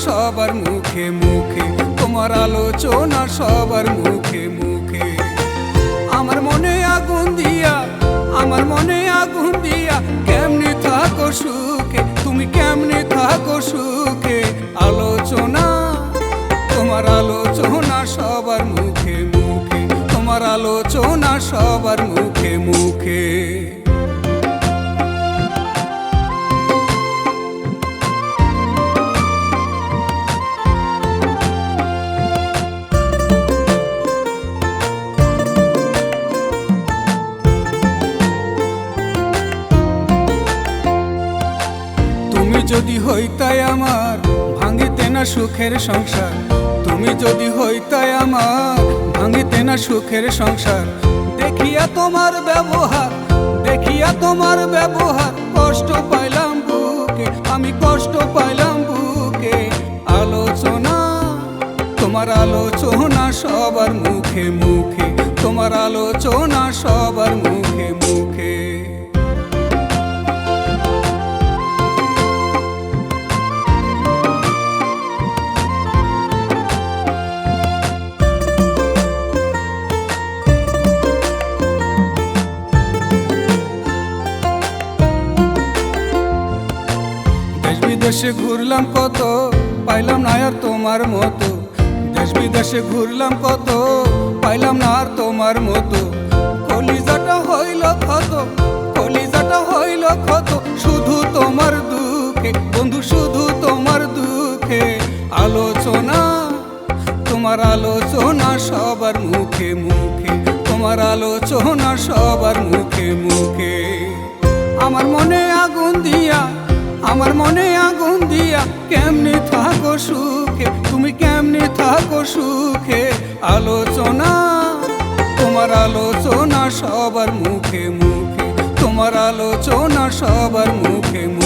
সবার মুখে মুখে, তোমার আলোচনা সবার মুখে মুখে। আমার মনে আগুন দিয়া, আমার মনে আগুন দিয়া, কেমনে থাকো সুখে, তুমি কেমনে থাকো সুখে। আলোচনা, তোমার আলোচনা সবার মুখে মুখে, তোমার আলোচনা সবার মুখে মুখে। তুমি যদি হইতাই আমার, ভাঙিতে না সুখের সংসার। তুমি যদি হইতাই আমার, ভাঙিতে না সুখের সংসার। দেখিয়া তোমার ব্যবহার, দেখিয়া তোমার ব্যবহার, কষ্ট পাইলাম বুকে, আমি কষ্ট পাইলাম বুকে। আলোচনা, তোমার আলোচনা সবার মুখে মুখে, তোমার আলোচনা সবার মুখে মুখে। দেশে ঘুরলাম কত, পাইলাম না আর তোমার মতো। দেশ বিদেশে ঘুরলাম কত, পাইলাম না আর তোমার মতো। কলিজাটা হইল ক্ষত, কলিজাটা হইল ক্ষত, শুধু তোমার দুঃখে বন্ধু, শুধু তোমার দুঃখে। আলোচনা, তোমার আলোচনা সবার মুখে মুখে, তোমার আলোচনা সবার মুখে মুখে। আমার মনে আগুন দিয়া, আমার মনে আগুন দিয়া, কেমনে থাকো সুখে, তুমি কেমনে থাকো সুখে। আলোচনা, তোমার আলোচনা সবার মুখে মুখে, তোমার আলোচনা সবার মুখে মুখে।